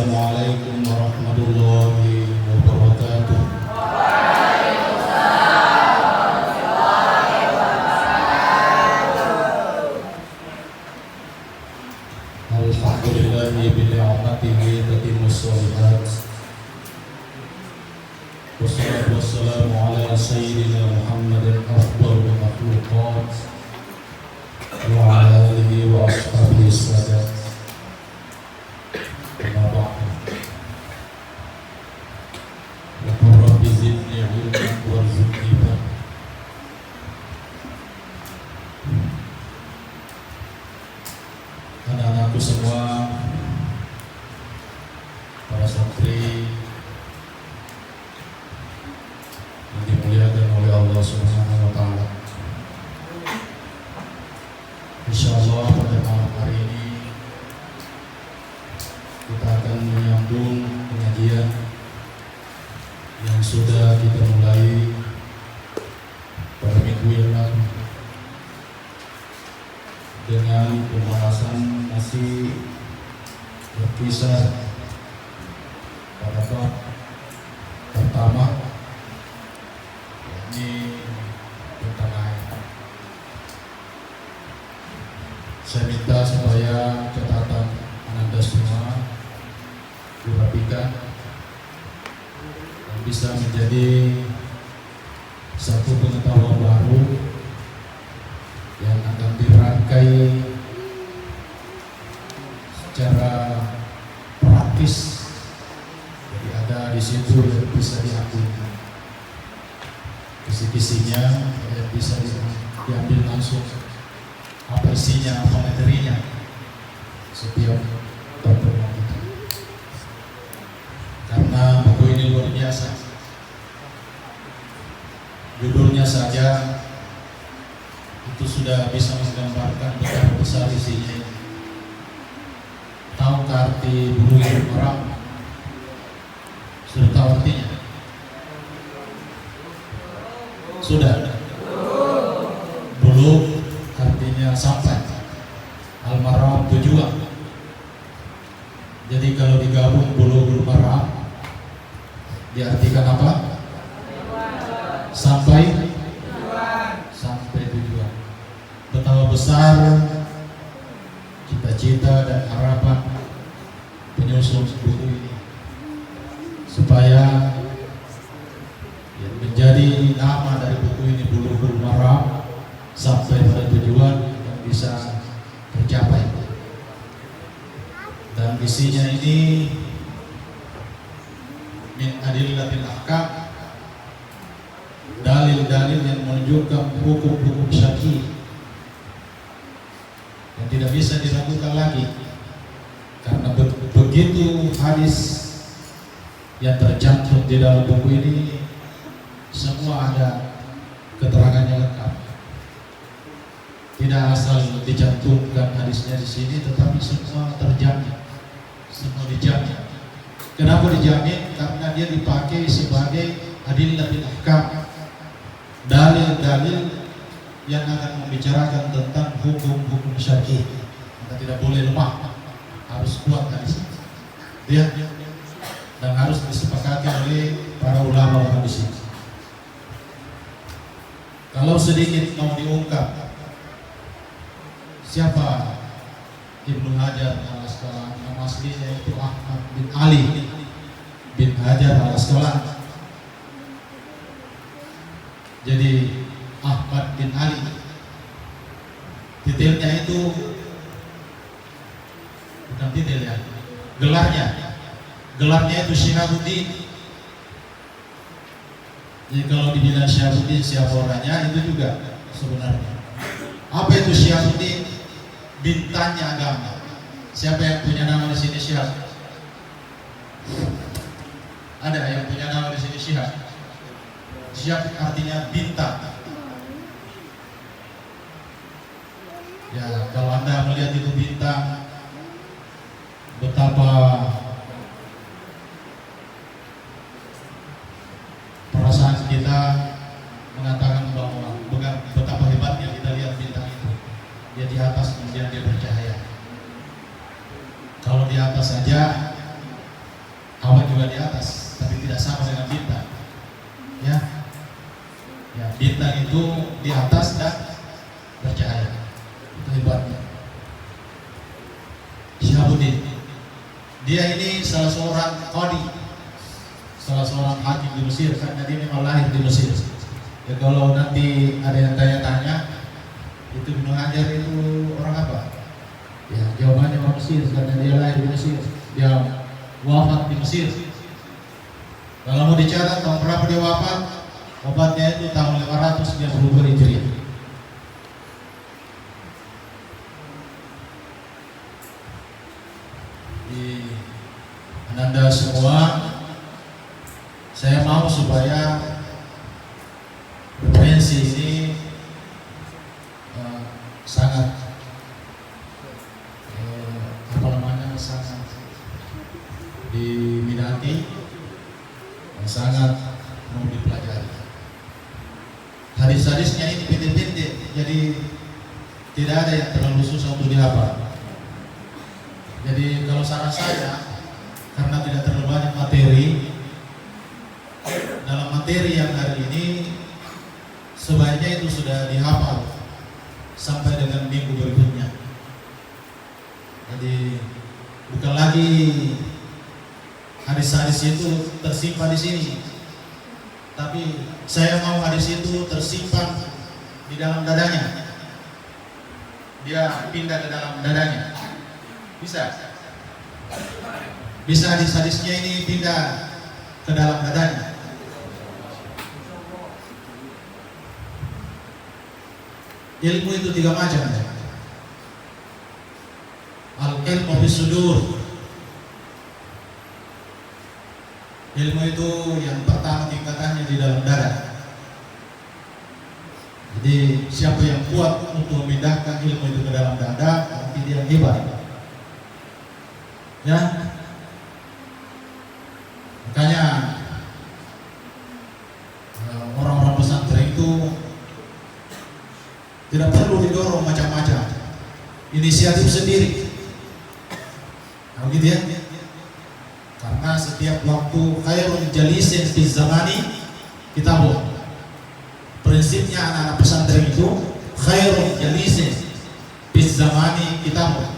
Assalamualaikum warahmatullahi wabarakatuh. Alhamdulillahi bi'ni'matihi tatimmus shalihat. Wassalatu wassalamu ala sayyidina Muhammadin afdhalil makhluqat wa ala alihi wa ashabihi sadat. Anak-anakku semua, para santri yang dimuliakan oleh Allah Subhanahu wa Ta'ala. Insyaallah pada malam hari ini kita akan menyambung pengajian yang sudah kita mulai pada minggu yang lalu dengan pembahasan masih berkisar pada bab pertama, yakni tentang air. Saya minta supaya catatan Anda semua dirapikan dan bisa menjadi satu pengetahuan baru yang akan dirangkai secara praktis. Jadi ada di situ yang bisa diambil kisi-kisinya, yang bisa diambil langsung apa isinya, apa materinya setiap pertemuan itu. Karena buku ini luar biasa. Judulnya saja itu sudah bisa menggambarkan betapa besar isinya. Tahu arti Bulughul Maram? Sudah tahu artinya? Sudah? Bulugh artinya sampai, Al-Maram tujuan. Jadi kalau digabung Bulughul Maram diartikan apa? Sampai tujuan. Betapa besar cita-cita dan harapan penyusun buku ini supaya yang menjadi nama dari buku ini Bulughul Maram, sampai pada tujuan yang bisa tercapai. Dan isinya ini min adillatil ahkam, dalil-dalil yang menunjukkan hukum-hukum syar'i yang tidak bisa diragukan lagi, karena begitu hadis yang tercantum di dalam buku ini semua ada keterangannya lengkap. Tidak asal dicantumkan hadisnya di sini, tetapi semua terjamin, semua dijamin. Kenapa dijamin? Karena dia dipakai sebagai adillatul ahkam, dalil-dalil yang akan membicarakan tentang hukum-hukum syar'i. Kita tidak boleh lemah, harus kuat hadis. Dia dan harus disepakati oleh para ulama hadis. Kalau sedikit mau diungkap, siapa Ibnu Hajar al-Asqalani? Nama aslinya itu Ahmad bin Ali bin Hajar al-Asqalani. Jadi Ahmad bin Ali, detailnya itu bukan detail ya, gelarnya itu Syihabuddin. Jadi kalau dibilang Syihabuddin siapa orangnya, itu juga sebenarnya. Apa itu Syihabuddin? Bintangnya agama. Siapa yang punya nama di sini Syihab? Ada yang punya nama di sini Syihab? Syihab artinya bintang. Ya, kalau Anda melihat itu bintang, betapa perasaan kita mengatakan bahwa betapa hebatnya kita lihat bintang itu. Dia di atas kemudian dia bercahaya. Kalau di atas saja Dia ini salah seorang qadi, salah seorang hakim di Mesir, karena dia memang lahir di Mesir. Ya kalau nanti ada yang tanya-tanya, itu Ibnu Hajar itu orang apa? Ya jawabannya orang Mesir, karena dia lahir di Mesir, dia wafat di Mesir. Kalau mau dicatat tahun berapa dia wafat? Wafatnya itu tahun 592 Hijriah. Di Anda semua, saya mau supaya referensi ini sangat sangat diminati, sangat mau dipelajari. Hadis-hadisnya ini pendek-pendek, jadi tidak ada yang terlalu susah untuk dihafal. Jadi kalau saran saya, karena tidak terlalu banyak materi, dalam materi yang hari ini sebaiknya itu sudah dihafal sampai dengan minggu berikutnya. Jadi bukan lagi hadis-hadis itu tersimpan di sini, tapi saya mau hadis itu tersimpan di dalam dadanya. Dia pindah ke dalam dadanya. Bisa hadis-hadisnya ini pindah ke dalam dadanya. Ilmu itu 3 macam. Al-ilmu bis-sudur. Ilmu itu yang pertama tingkatannya di dalam dada. Jadi siapa yang kuat untuk memindahkan ilmu itu ke dalam dada, berarti dia hebat. Ya, makanya orang-orang pesantren itu tidak perlu didorong macam-macam, inisiatif sendiri. Nah, gitu ya. Karena setiap waktu khairun jalisin fi zamani kitabun. Prinsipnya anak-anak pesantren itu khairun jalisin fi zamani kitabun.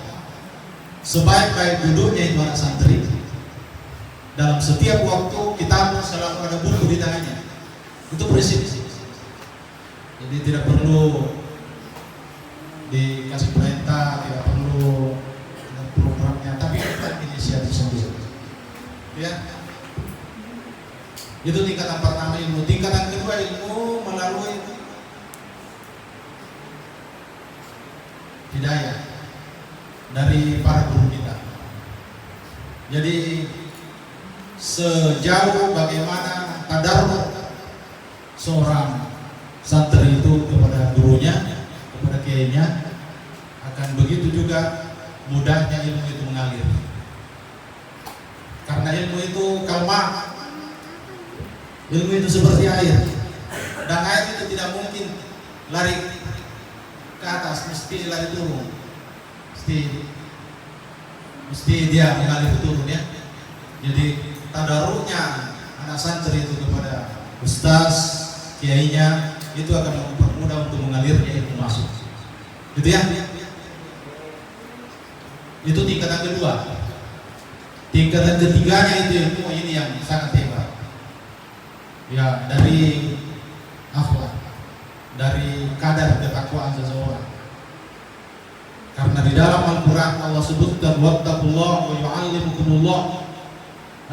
Sebaik-baik duduknya itu anak santri, dalam setiap waktu kitabun selalu ada buku di tangannya. Itu prinsip. Jadi tidak perlu dikasih perintah, tidak perlu programnya, tapi kita inisiatif sendiri. Ya, itu tingkatan pertama ilmu. Tingkatan kedua ilmu melalui hidayah dari para guru kita. Jadi sejauh bagaimana tadarruk seorang santri itu kepada gurunya, kepada kiainya, akan begitu juga mudahnya ilmu itu mengalir. Karena ilmu itu kalma, ilmu itu seperti air, dan air itu tidak mungkin lari ke atas, mesti lari turun, mesti dia mengalir turun ya. Jadi tadaruknya anak santri itu kepada ustaz, kiainya, itu akan mempermudah untuk mengalirnya ilmu masuk. Gitu ya. Itu tingkatan kedua. Tingkatan ketiganya itu ilmu ini yang sangat hebat. Ya, dari akhlak, dari kadar ketakwaan seseorang. Karena di dalam Al-Quran Allah sebutkan wattaqullaha wa yu'allimukumullah.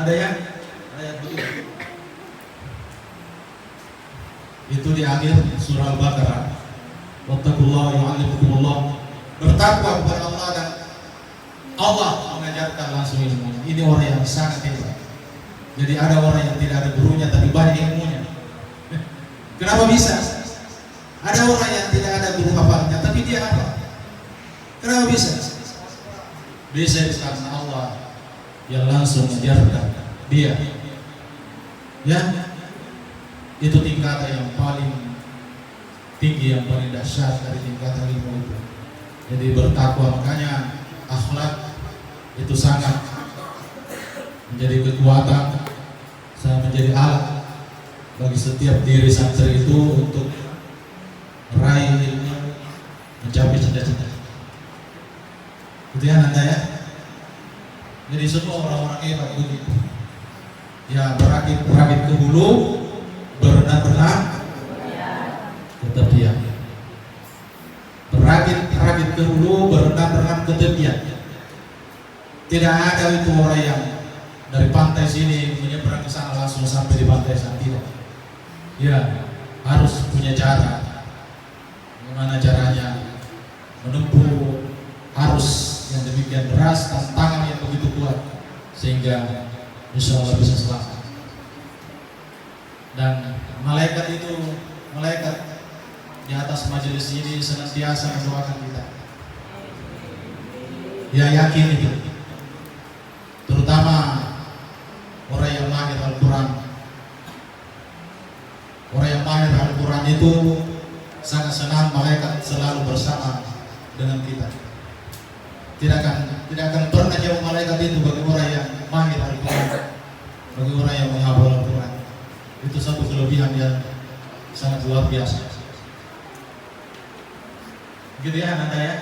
Ada ya? Ayat begitu. Itu di akhir surah Al-Baqarah. Wattaqullaha wa yu'allimukumullah. Bertakwa kepada Allah dan Allah mengajarkan langsung ilmunya. Ini orang yang sangat hebat. Jadi ada orang yang tidak ada gurunya tapi banyak ilmunya. Kenapa bisa? Ada orang yang tidak ada guru hafalnya tapi dia hafal. Kenapa bisa? Bisa karena Allah yang langsung mengajarkan dia. Ya, itu tingkatan yang paling tinggi, yang paling dahsyat dari tingkatan ilmu itu. Jadi bertakwa, makanya akhlak itu sangat menjadi kekuatan, sangat menjadi alat bagi setiap diri santri itu untuk meraih ilmu, mencapai cita-cita. Itu ya Anda ya. Jadi semua orang-orang hebat begitu. Ya berakit ke hulu, berenang ke tepian. Berakit ke hulu, berenang ke tepian. Tidak ada itu orang yang dari pantai sini menyeberang ke sana langsung sampai di pantai sana, tidak. Ya harus punya cara. Bagaimana caranya menempuh arus yang demikian deras, tantangan yang begitu kuat, sehingga insya Allah bisa selamat. Dan malaikat di atas majelis ini senantiasa mendoakan kita. Ya yakin itu, terutama orang yang mahir Al-Quran. Orang yang mahir Al-Quran itu sangat senang malaikat selalu bersama dengan kita. Tidak akan pernah jauh malaikat itu bagi orang yang mahir Al-Quran, bagi orang yang menghafal Al-Quran. Itu satu kelebihan yang sangat luar biasa. Gitu ya Anda ya.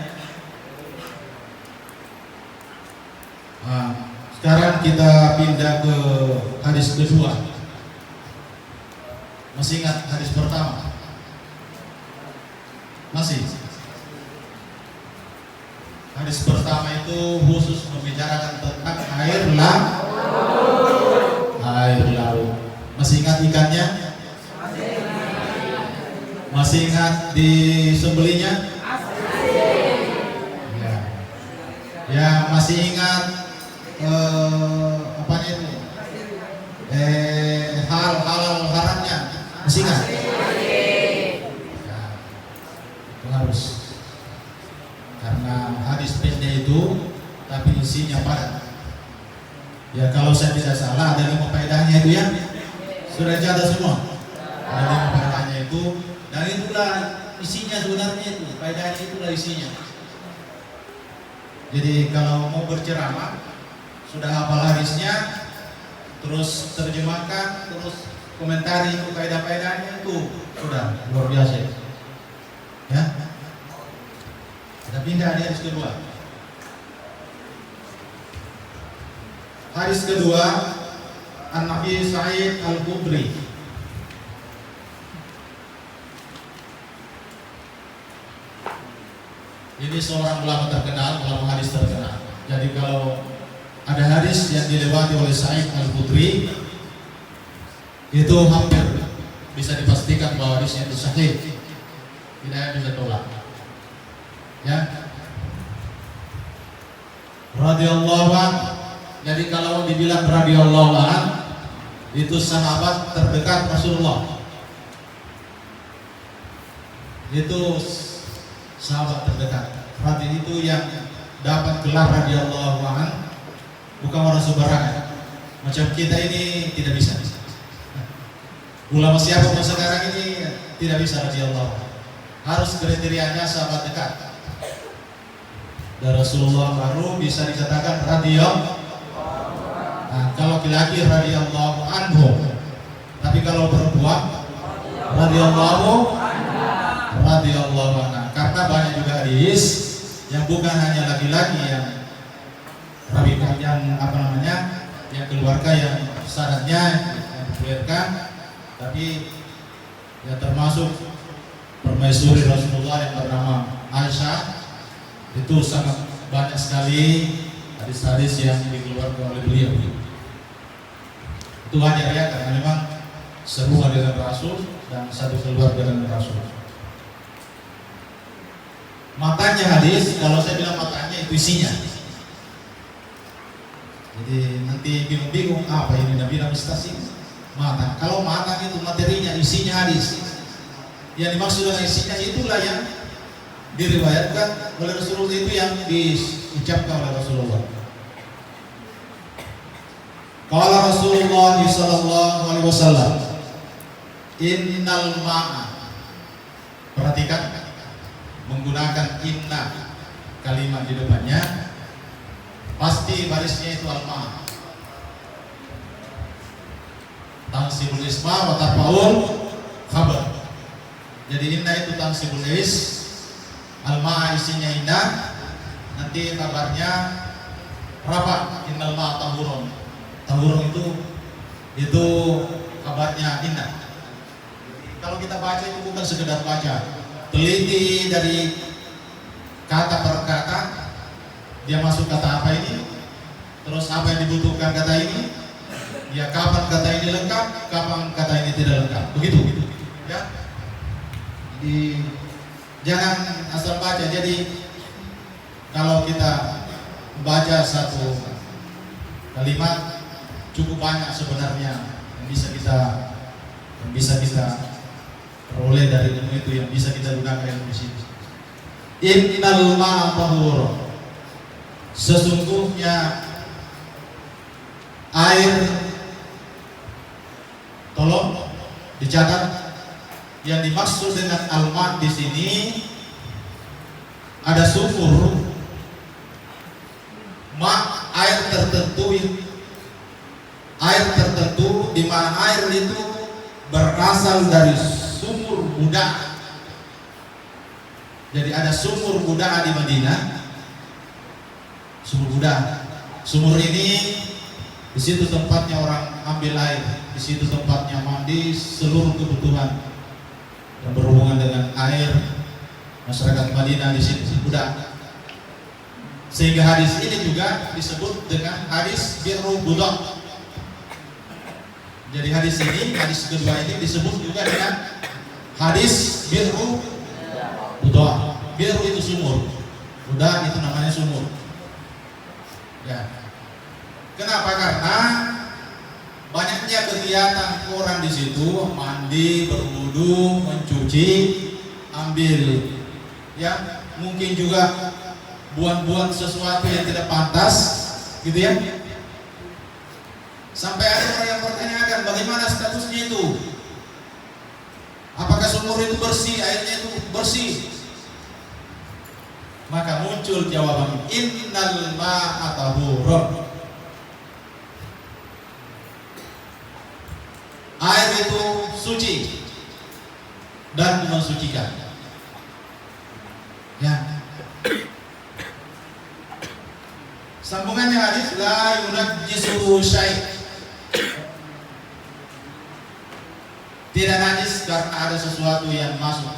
Nah, sekarang kita pindah ke hadis kedua. Masih ingat hadis pertama? Masih? Hadis pertama itu khusus membicarakan tentang air laut. Masih ingat ikannya? Masih ingat disembelihnya? Ya, masih ingat apanya itu? Halal haramnya? Masih ingat? Ya, itu harus. Karena hadis pendek itu tapi isinya padat. Ya kalau saya tidak salah ada 5 faedahnya itu ya. Sudah catat semua. Ada 5 faedahnya itu, dan itulah isinya sebenarnya itu. Faedahnya itulah isinya. Jadi kalau mau berceramah sudah hafal hadisnya, terus terjemahkan, terus komentari itu faedah-faedahnya itu sudah luar biasa. Ya. Kita pindah di hadis kedua. Hadis kedua, An-Nabi Sa'id Al-Khudri. Ini seorang ulama terkenal, ulama hadis terkenal. Jadi kalau ada hadis yang dilewati oleh Sa'id Al-Khudri, itu hampir bisa dipastikan bahwa hadisnya itu sahih. Tidak ada yang bisa tolak. Ya. Radhiyallahu anhu. Jadi kalau dibilang radhiyallahu anhu, itu sahabat terdekat Rasulullah. Itu sahabat terdekat. Berarti itu yang dapat gelar radhiyallahu anhu, bukan orang sembarangan. Macam kita ini tidak bisa. Ulama siapapun sekarang ini tidak bisa radhiyallahu anhu. Harus kriterianya sahabat dekat. Dan Rasulullah baru bisa dikatakan radhiyallahu. Nah, kalau laki-laki radhiyallahu anhu, tapi kalau perempuan radhiyallahu anha. Karena banyak juga hadis yang bukan hanya laki-laki yang yang keluarga yang syaratnya yang dibolehkan, tapi ya termasuk permaisuri Rasulullah yang bernama Aisyah. Itu sangat banyak sekali hadis-hadis yang dikeluarkan oleh beliau. Itu wajar ya, karena memang serupa dengan Rasul dan satu keluarga dengan Rasul. Matanya hadis, kalau saya bilang matanya itu isinya. Jadi nanti bingung-bingung apa ini Nabi stasi mata. Kalau mata itu materinya, isinya hadis. Yang dimaksud dengan isinya itulah yang diriwayatkan oleh Rasulullah, itu yang diucapkan oleh Rasulullah. Qala Rasulullah sallallahu alaihi wasallam, innal ma'a. Perhatikan menggunakan inna kalimat di depannya, pasti barisnya itu al-ma. Tansibul isma wa tarfaul khabar. Jadi inna itu tansibul is, al-ma isinya inna, nanti kabarnya Rafa, innal ma'a tahurun. Tahurun itu kabarnya indah. Kalau kita baca itu bukan sekedar baca, teliti dari kata per kata, dia masuk kata apa ini, terus apa yang dibutuhkan kata ini, ya kapan kata ini lengkap, kapan kata ini tidak lengkap, begitu ya. Jadi jangan asal baca. Jadi kalau kita baca satu kalimat cukup banyak sebenarnya yang bisa kita peroleh dari ilmu itu, yang bisa kita gunakan ilmu di sini. Innal ma'a tahur, sesungguhnya air, tolong dicatat, yang dimaksud dengan al-ma' di sini ada sumur, air tertentu di mana air itu berasal dari sumur Budaa. Jadi ada sumur Budaa di Madinah, sumur Budaa. Sumur ini di situ tempatnya orang ambil air, di situ tempatnya mandi, seluruh kebutuhan yang berhubungan dengan air masyarakat Madinah di situ Budaa. Sehingga hadis ini juga disebut dengan hadis birru budak. Jadi hadis kedua ini disebut juga dengan hadis birru budak. Birru itu sumur, budak itu namanya sumur. Ya. Kenapa? Karena banyaknya kegiatan orang di situ, mandi, berwudu, mencuci, ambil, ya mungkin juga buat sesuatu yang tidak pantas, gitu ya. Sampai ada orang yang pertanyakan bagaimana statusnya itu, apakah sumur itu bersih, airnya itu bersih? Maka muncul jawaban, innal ma'a tahurun. Air itu suci dan mensucikan. Ya. Sambungannya hadis la yunajjisuhu syai'. Tidak najis karena ada sesuatu yang masuk.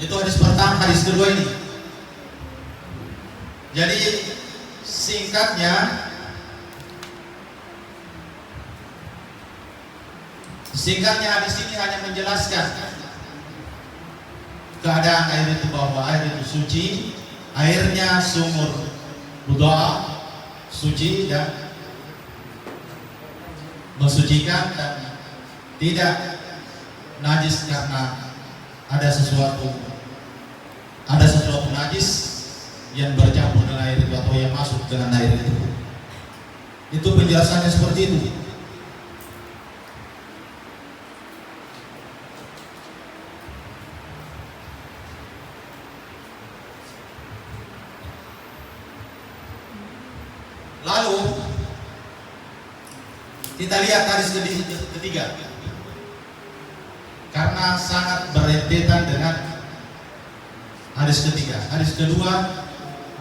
Itu hadis pertama, hadis kedua ini. Jadi singkatnya hadis ini hanya menjelaskan keadaan air itu, bahwa air itu suci, airnya sumur Budaa, suci dan mensucikan dan tidak najis karena ada sesuatu najis yang bercampur dengan air itu atau yang masuk dengan air itu. Itu penjelasannya seperti itu. Lalu kita lihat hadis ketiga, karena sangat berentetan dengan hadis ketiga. Hadis kedua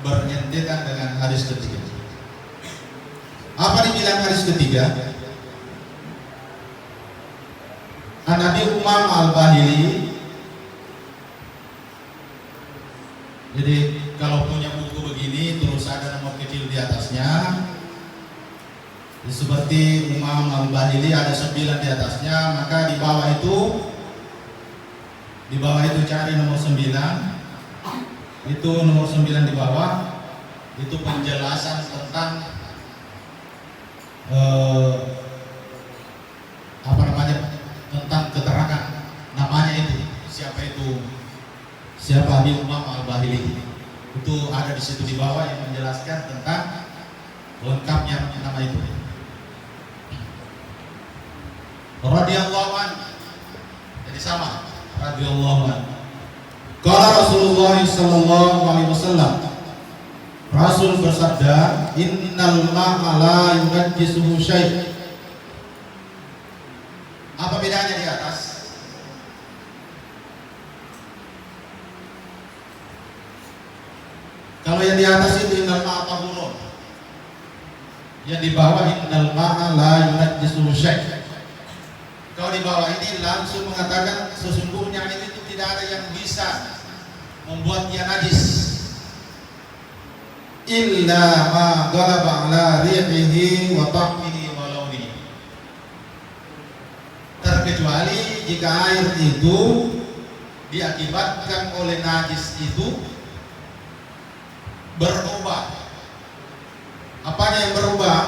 berentetan dengan hadis ketiga. Apa dibilang hadis ketiga? Nabi Umam Al-Bahili. Jadi kalau punya buku begini terus ada nomor kecil di atasnya, seperti Umam Al-Bahili ada 9 di atasnya, maka di bawah itu cari nomor 9. Itu nomor 9 di bawah itu penjelasan tentang tentang keterangan namanya itu, siapa Habib Umam Al-Bahili. Itu ada di situ di bawah yang menjelaskan tentang lengkapnya nama itu. Radhiyallahu anhu. Jadi sama, radhiyallahu anhu. Qala Rasulullah sallallahu alaihi wasallam. Rasul bersabda, innal ma'a la yunajjisuhu syai'. Apa bedanya di atas? Kalau yang di atas itu innal ma'a tahurun, yang di bawah innal ma'a la yunajjisu syai'. Kalau di bawah ini langsung mengatakan sesungguhnya ini itu tidak ada yang bisa membuat dia najis illa ma ghalaba ala rihihi wa ta'mihi wa launihi, terkecuali jika air itu diakibatkan oleh najis itu berubah. Apanya yang berubah?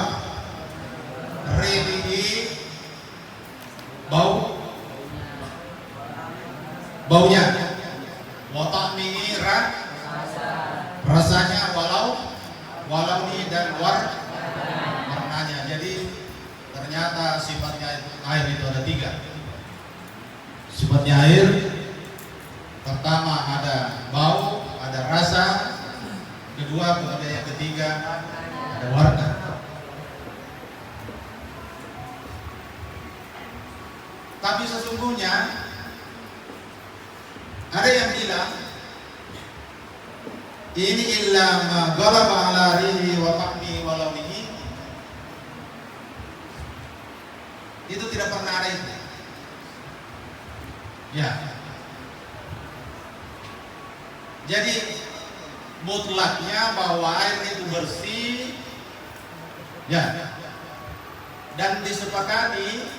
Rihihi, baunya, wa ta'mihi, rasanya, walau ini dan warnanya. Jadi ternyata sifatnya air itu ada 3. Sifatnya air, pertama ada bau, ada rasa, kedua kemudian yang ketiga ada warna. Tapi sesungguhnya ada yang bilang ini illa ma ghalaba ala rihi wa ta'mi wa launihi, itu tidak pernah ada itu. Ya. Jadi mutlaknya bahwa air itu bersih, ya. Dan disepakati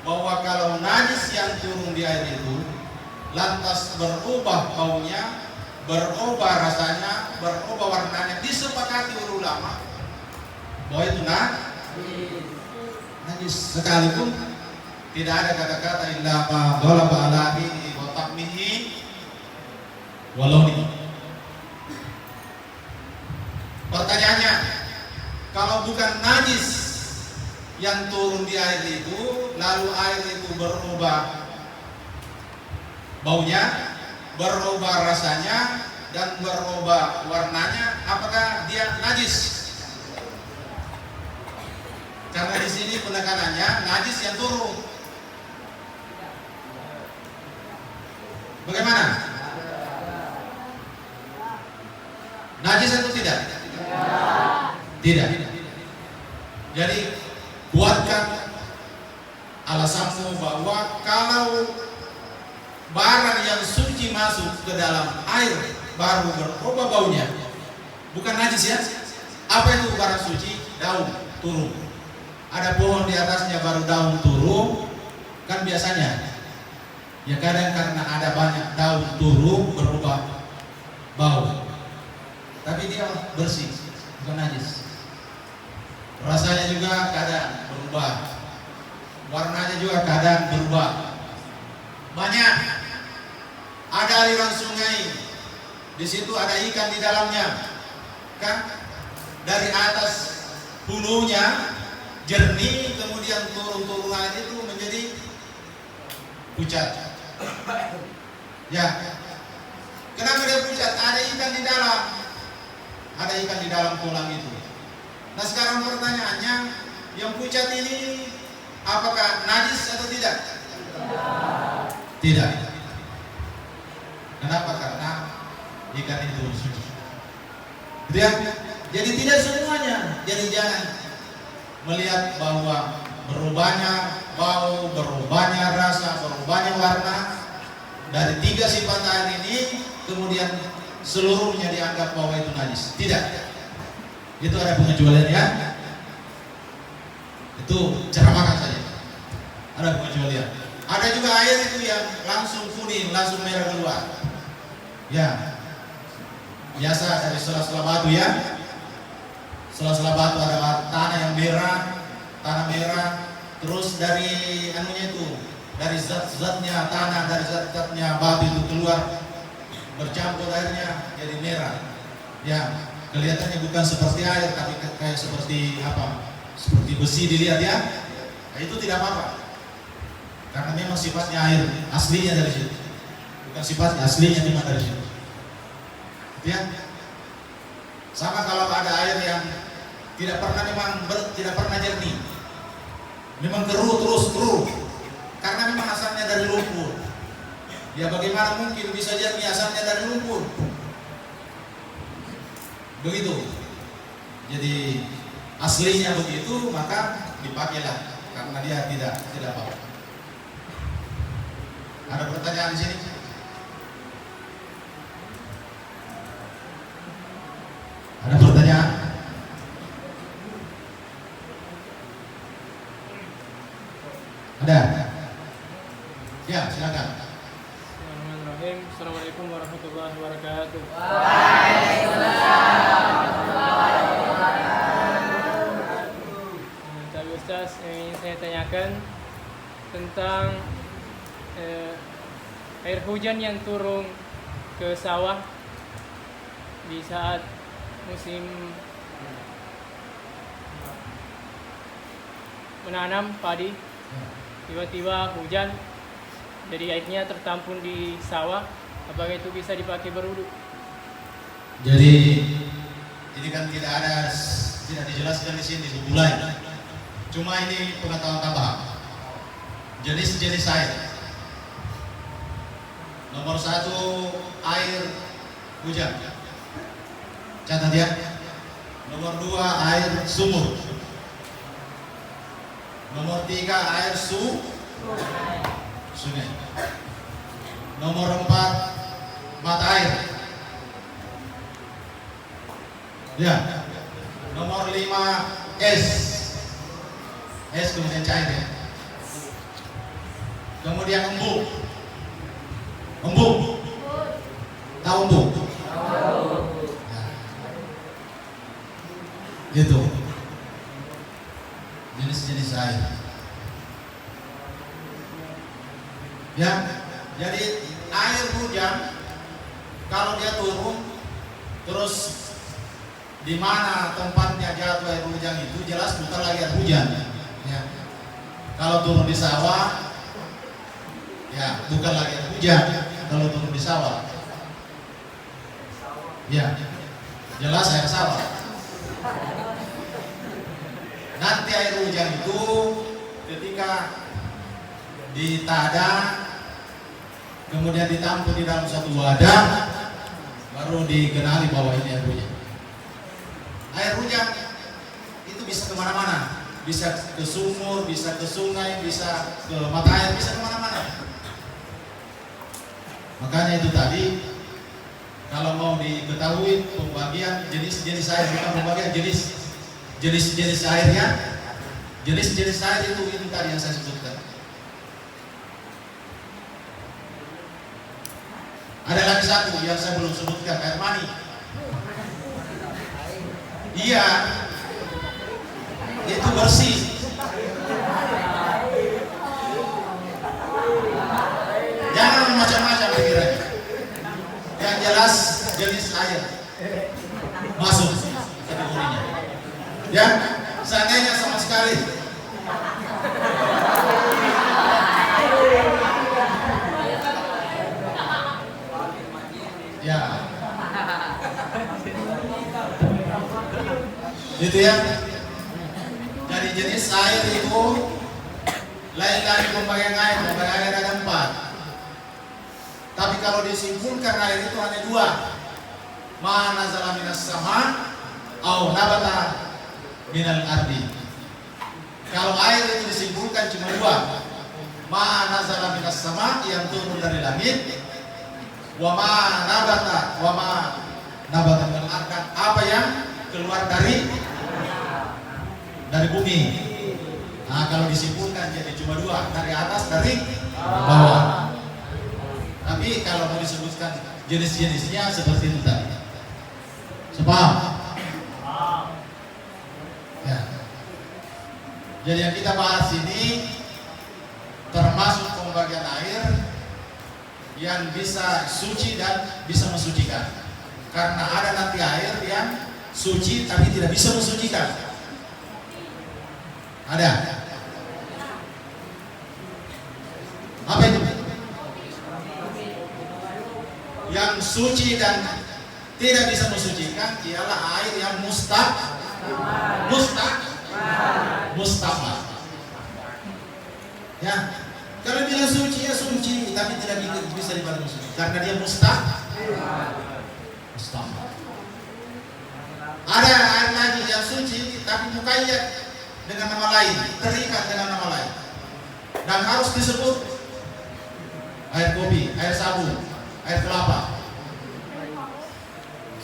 bahwa kalau najis yang turun di air itu lantas berubah baunya, berubah rasanya, berubah warnanya, disepakati oleh ulama bahwa itu najis, sekalipun tidak ada kata-kata illa ma ghalaba ala rihi wa ta'mihi wa launihi. Pertanyaannya, kalau bukan najis yang turun di air itu, lalu air itu berubah baunya, berubah rasanya, dan berubah warnanya, apakah dia najis? Karena di sini penekanannya najis yang turun. Bagaimana? Najis atau tidak? Tidak. Jadi kuatkan alasanmu bahwa kalau barang yang suci masuk ke dalam air baru berubah baunya, bukan najis ya. Apa itu barang suci? Daun turun. Ada pohon di atasnya baru daun turun, kan biasanya ya kadang karena ada banyak daun turun berubah bau, tapi dia bersih, bukan najis. Rasanya juga kadang berubah, warnanya juga kadang berubah. Banyak ada aliran sungai, di situ ada ikan di dalamnya, kan? Dari atas hulunya jernih, kemudian turun air itu menjadi pucat. Ya, kenapa dia pucat? Ada ikan di dalam, ada ikan di dalam tulang itu. Nah sekarang pertanyaannya, yang pucat ini apakah najis atau tidak? Tidak. Kenapa? Karena ikan itu suci. Jadi tidak semuanya. Jadi jangan melihat bahwa berubahnya bau, berubahnya rasa, berubahnya warna dari 3 sifat air ini kemudian seluruhnya dianggap bahwa itu najis. Tidak. Itu ada pengecualian ya. Itu ceramakan saja. Ada pengecualian. Ada juga air itu yang langsung kuning, langsung merah keluar. Ya. Biasa dari sela-sela batu ya. Sela-sela batu ada tanah yang merah, tanah merah. Terus dari anunya itu, dari zat-zatnya tanah, dari zat-zatnya batu itu keluar, bercampur airnya jadi merah. Ya, kelihatannya bukan seperti air, tapi kayak seperti apa? Seperti besi dilihat ya. Nah, itu tidak apa-apa. Karena memang sifatnya air aslinya dari situ. Bukan sifatnya aslinya memang dari situ. Ya. Sama kalau ada air yang tidak pernah tidak pernah jernih. Memang keruh terus keruh. Karena memang asalnya dari lumpur. Ya bagaimana mungkin bisa jernih asalnya dari lumpur? Begitu. Jadi aslinya begitu, maka dipakailah karena dia tidak apa-apa. Ada pertanyaan di sini? Ada pertanyaan? Ada? Ya, silakan. Bismillahirrahmanirrahim. Assalamualaikum warahmatullahi wabarakatuh. Tapi Ustaz, yang ingin saya tanyakan tentang air hujan yang turun ke sawah di saat musim menanam padi. Tiba-tiba hujan, jadi airnya tertampung di sawah. Apakah itu bisa dipakai berwudu? Jadi ini kan tidak dijelaskan di sini mulai. Cuma ini pengetahuan tambahan. Jenis-jenis air. Nomor 1 air hujan. Catat ya. Nomor 2 air sumur. Nomor 3 air sungai. Nomor 4 mata air. Ya. Nomor 5 es. Es kemudian cair ya. Kemudian embung. Embung. Tahu embung? Ya. Gitu. Jenis-jenis air. Ya, jadi air hujan kalau dia turun terus di mana tempatnya jatuh air hujan itu jelas bukan lagi air hujan. Ya. Kalau turun di sawah, ya bukan lagi air hujan. Kalau turun di sawah, ya jelas air sawah. Nanti air hujan itu ketika ditada, kemudian ditampung di dalam satu wadah, baru dikenali bahwa ini air hujan. Air hujan itu bisa kemana-mana, bisa ke sumur, bisa ke sungai, bisa ke mata air, bisa kemana-mana. Makanya itu tadi, kalau mau diketahui pembagian jenis-jenis air, bukan pembagian jenis-jenis airnya, jenis-jenis air itu tadi yang saya sebutkan. Ada lagi satu yang saya belum sebutkan, air mani. Iya, itu bersih. Jangan macam-macam pikirannya. Yang jelas jenis air masuk kategorinya. Ya, seandainya sama sekali ya, gitu ya. Dari jenis air itu lain dari pembagian air ada 4. Tapi kalau disimpulkan air itu hanya 2. Ma nazala minas sama au nabata minal ardi. Kalau air itu disimpulkan cuma 2. Ma nazala minas sama, yang turun dari langit, wa ma nabata minal ardi, apa yang keluar dari bumi. Nah, kalau disimpulkan jadi cuma 2, dari atas, dari bawah. Tapi kalau mau disebutkan jenis-jenisnya seperti itu tadi. Sepaham? Ya. Jadi yang kita bahas ini termasuk pembagian air yang bisa suci dan bisa mensucikan. Karena ada nanti air yang suci tapi tidak bisa mensucikan. Ada. Apa itu? Yang suci dan tidak bisa mensucikan ialah air yang mustahmal. Ya, kalau bilang suci ya suci, tapi tidak bisa dibalas suci karena dia mustahmal. Ada air najis yang suci tapi mukayyad dengan nama lain, terikat dengan nama lain, dan harus disebut air kopi, air sabun, air kelapa,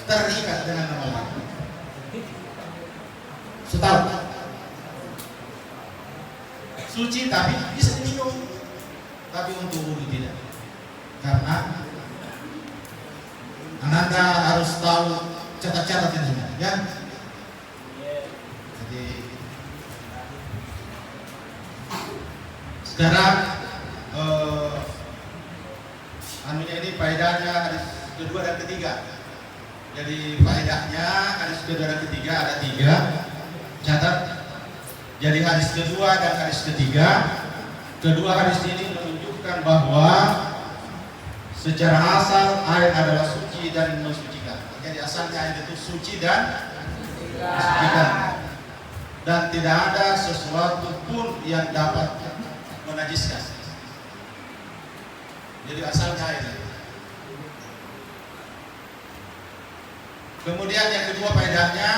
terikat dengan nama lain. Setahu suci tapi bisa diminum, tapi untuk wudhu tidak, karena Ananda harus tahu catat-catat ini semua, ya. Jadi sekarang anunya ini faedahnya hadis kedua dan ketiga. Jadi faedahnya hadis kedua dan ketiga ada 3. Catat. Jadi hadis kedua dan hadis ketiga, kedua hadis ini menunjukkan bahwa secara asal air adalah suci dan mensucikan. Jadi asalnya air itu suci dan mensucikan, dan tidak ada sesuatu pun yang dapat menajiskan. Jadi asalnya air. Kemudian yang kedua faedahnya,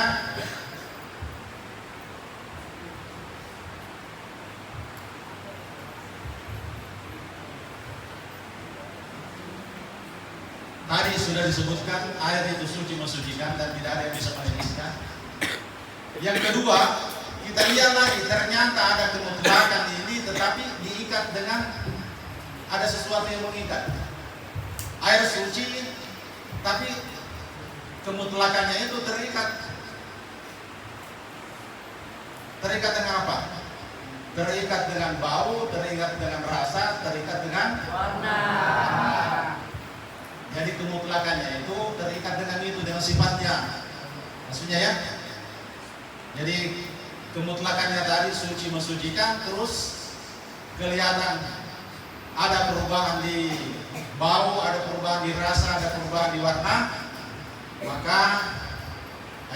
tadi sudah disebutkan air itu suci mensucikan dan tidak ada yang bisa menajiskan. Yang kedua, kita lihat lagi, ternyata ada kemutlakan ini tetapi diikat dengan ada sesuatu yang mengikat. Air suci tapi kemutlakannya itu terikat. Terikat dengan apa? Terikat dengan bau, terikat dengan rasa, terikat dengan warna. Jadi kemutlakannya itu terikat dengan itu, dengan sifatnya. Maksudnya ya. Jadi kemutlakannya tadi suci mensucikan, terus kelihatan ada perubahan di bau, ada perubahan di rasa, ada perubahan di warna, maka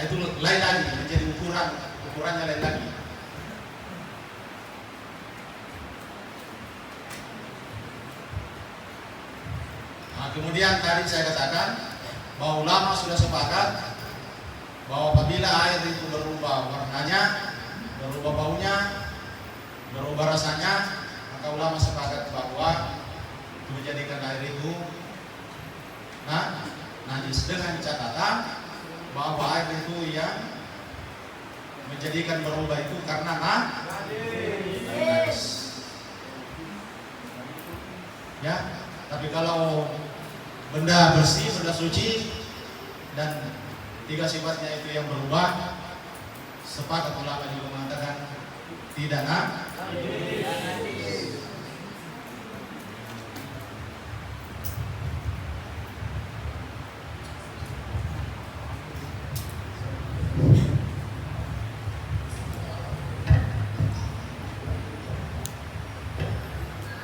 itu lain lagi, menjadi ukurannya lain lagi. Nah, kemudian tadi saya katakan bahwa ulama sudah sepakat bahwa apabila air itu berubah warnanya, berubah baunya, berubah rasanya, maka ulama sepakat bahwa menjadikan air itu najis, dengan catatan bahwa air itu yang menjadikan berubah itu karena najis. Ya, tapi kalau benda bersih, benda suci, dan 3 sifatnya itu yang berubah, sepakat ulama juga mengatakan tidak najis.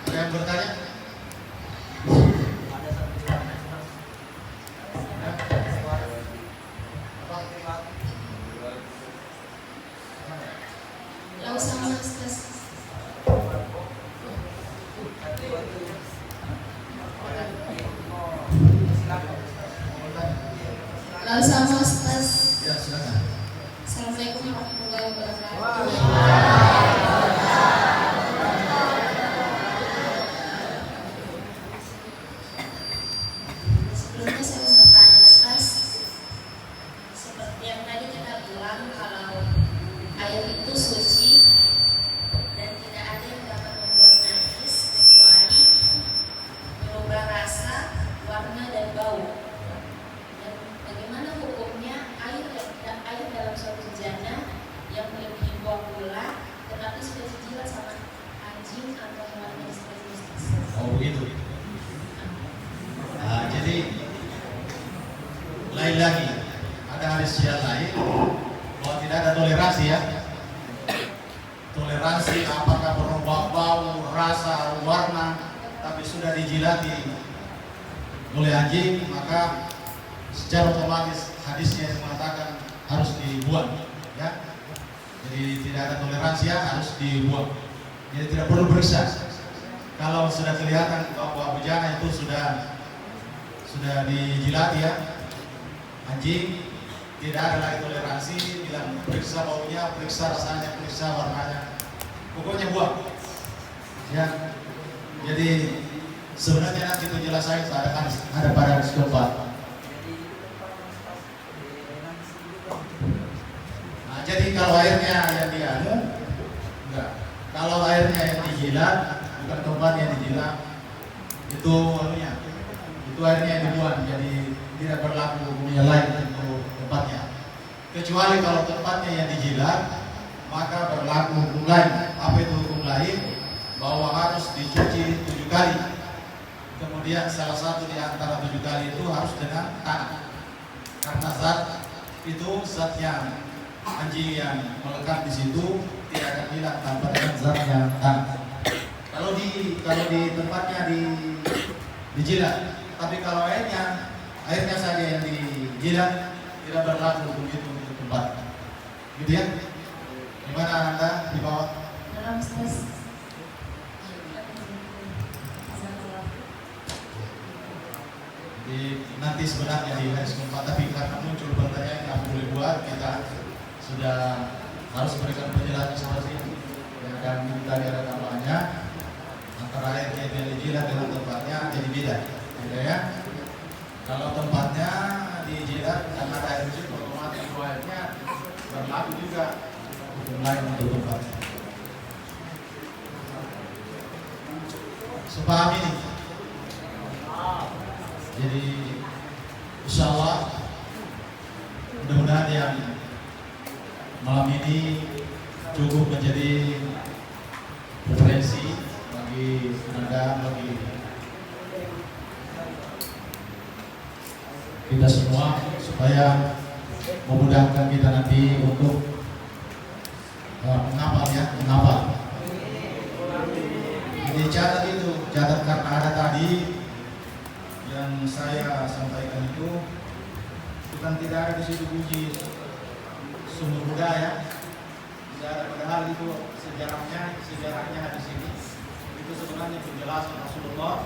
Ada yang bertanya? Sama Ustaz. Ya, silakan. Assalamualaikum warahmatullahi wabarakatuh. Sebelumnya saya mau bertanya, Ustaz. Seperti yang tadi kita bilang kalau air itu suci dan tidak ada yang dapat membuat najis kecuali berubah rasa, warna dan bau. Bagaimana hukumnya air dalam suatu jana yang melebihi 2 bulan tetapi sudah dijilat sama anjing atau hewan yang sejenis? Oh begitu. Nah, jadi lain lagi, ada hadis yang lain bahwa tidak ada toleransi ya. Toleransi apakah berubah bau, rasa, warna, tapi sudah dijilati oleh anjing, maka secara otomatis hadisnya yang mengatakan harus dibuang, ya. Jadi tidak ada toleransi ya, harus dibuang. Jadi tidak perlu periksa. Kalau sudah kelihatan bahwa bejana itu sudah dijilati ya, anjing, Tidak ada lagi toleransi, bilang periksa baunya, periksa rasanya, periksa warnanya. Pokoknya buang. Ya. Jadi sebenarnya nanti penjelasan itu ada pada hadis keempat. Nah, jadi kalau airnya yang dianu, enggak. Kalau airnya yang dijilat, bukan tempat yang dijilat, itu anunya, itu airnya yang dibuang. Jadi tidak berlaku hukumnya lain untuk tempatnya. Kecuali kalau tempatnya yang dijilat, maka berlaku hukum lain. Apa itu hukum lain? Bahwa harus dicuci 7 kali. Kemudian salah satu di antara 7 kali itu harus dengan tanah. Karena zat itu zat yang anjing yang melekat di situ tidak akan hilang tanpa dengan zat yang tanah. Kalau di tempatnya dijilat, tapi kalau airnya saja yang dijilat tidak berlaku hukum itu untuk tempat. Gitu ya? Gimana Anda di bawah? Dalam stres. Jadi nanti sebenarnya di hadis keempat, tapi karena muncul pertanyaan yang boleh buat, kita sudah harus berikan penjelasan seperti ini. Dan tadi ada tambahannya antara airnya yang dijilat dengan tempatnya jadi beda, gitu ya. Kalau tempatnya dijilat karena ada air itu otomatis airnya berlaku juga hukum lain untuk tempatnya. Sepaham ini. Jadi insya Allah mudah-mudahan yang malam ini cukup menjadi referensi bagi Anda, bagi kita semua, supaya memudahkan kita nanti untuk menghafal ya, menghafal. Jadi catat karena ada tadi yang saya sampaikan itu bukan tidak ada di situ puji sumber budaya, tidak ada, padahal itu sejarahnya di sini itu sebenarnya penjelasan Rasulullah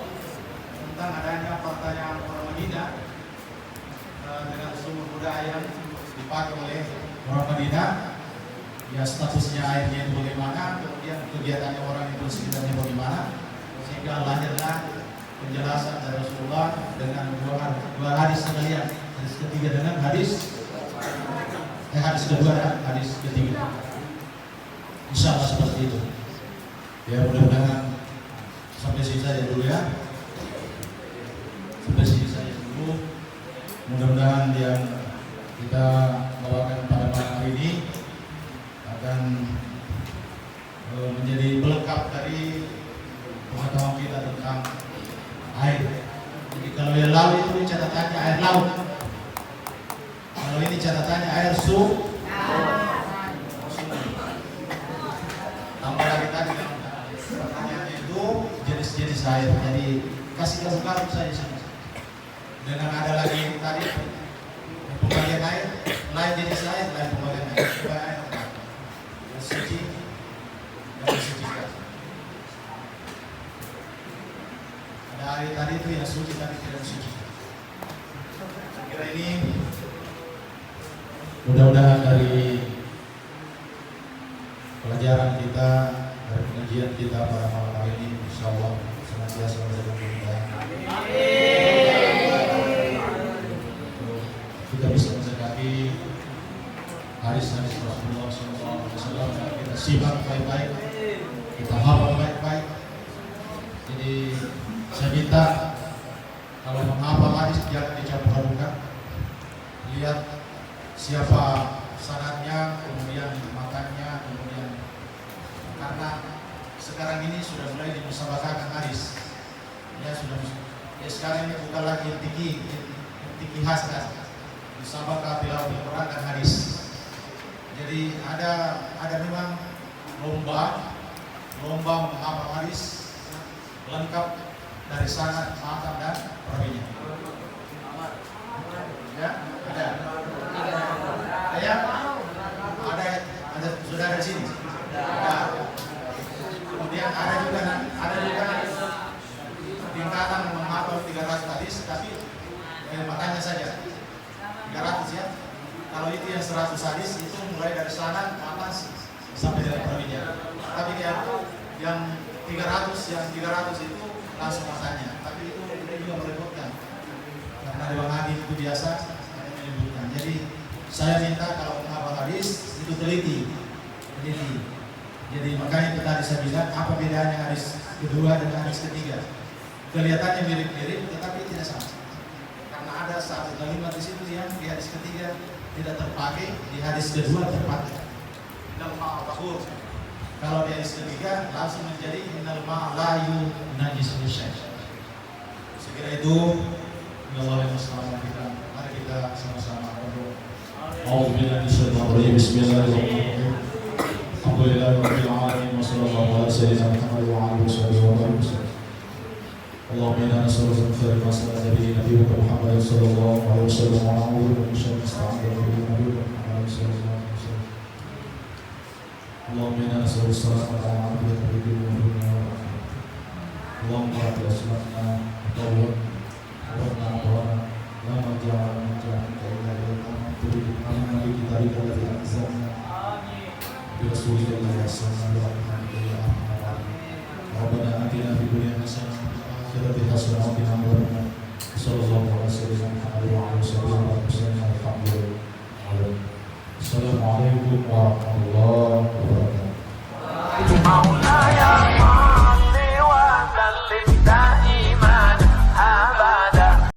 tentang adanya pertanyaan orang Madinah dengan sumber budaya yang dipakai oleh orang Madinah, ya statusnya airnya itu bagaimana, kemudian kegiatannya orang itu sekitarnya bagaimana, sehingga lahirlah penjelasan dari Rasulullah dengan dua hadis sekalian. Hadis ketiga dengan hadis kedua dan hadis ketiga. Insya Allah seperti itu. Ya mudah-mudahan sampai sini saja dulu ya. Sampai sini saja dulu. Mudah-mudahan yang kita bawakan pada malam hari ini akan menjadi pelengkap dari pengetahuan kita tentang air. Jadi kalau yang laut itu catatannya air laut. Kalau ini catatannya air tambah lagi tadi pertanyaannya itu jenis-jenis air. Jadi kasih kamu saja sama. Dengan ada lagi tadi pembagian air, lain jenis air, lain pembagian air. Air yang suci dan disucikan. Air tadi itu yang suci tapi tidak suci. Saya kira ini mudah-mudahan dari pelajaran kita, dari pengajian kita pada malam hari ini, insya Allah senantiasa menjadi kemudahan. Kita bisa mendekati hadis-hadis Rasulullah SAW. Kita simak baik-baik, kita hafal baik-baik. Jadi saya minta kalau menghafal hadis jangan dicampur adukan. Lihat siapa sanadnya, kemudian makannya, kemudian karena sekarang ini sudah mulai dimusabaqahkan hadis. Ya sudah. Ya sekarang ini bukan lagi intiki hasan. Musabaqah tilawah Al-Quran dan hadis. Jadi ada memang lomba menghafal hadis lengkap dari sanad, matan dan perawinya. Ya, ada. Ya, ada sudah ada di sini. Ada. Kemudian ada juga tingkatan menghafal 300 hadis, tapi makanya saja 300 ya. Kalau itu yang 100 hadis itu mulai dari sana ke atas sampai dengan perawinya. Tapi yang 300 itu langsung masanya. Tapi itu juga merepotkan. Karena riwayat hadis itu biasa menyebutkan. Jadi saya minta kalau menghafal hadis itu teliti. Jadi makanya tadi saya bilang apa bedanya hadis kedua dengan hadis ketiga. Kelihatannya mirip-mirip tetapi tidak sama. Karena ada satu kalimat di situ yang di hadis ketiga tidak terpakai, di hadis kedua terpakai. Innal ma'a tahur. Kalau di hadis ketiga langsung menjadi innal ma'a la yunajjisu syai'. Sekira itu Allah yang bersama kita. Mari kita sama-sama berdoa. A'udzubillahi minasyaitonir rajim. Bismillahirrahmanirrahim. Alhamdulillahirabbil alamin wassallallahu ala sayyidina Muhammad wa alihi wasallam. Allahumma inna nas'aluka min khairi ma sa'ala nabiyyuka Muhammad sallallahu alaihi wasallam wa na'udzu bika min syarri ma sta'adha bihi nabiyyuka Muhammad sallallahu alaihi wasallam. Allahumma inna nas'aluka as-salamata wal 'afiyata fid dunya wad dunya. Allahumma rabbil asma'a tawwab wa rabbana la marja'a min jannati illa ilayka turidu amanna bi kitabika alladhi anzalna bi rasulika alladhi arsalna bi rahmatika ya arhamar rahimin. Rabbana atina fid dunya hasanah Assalamualaikum warahmatullahi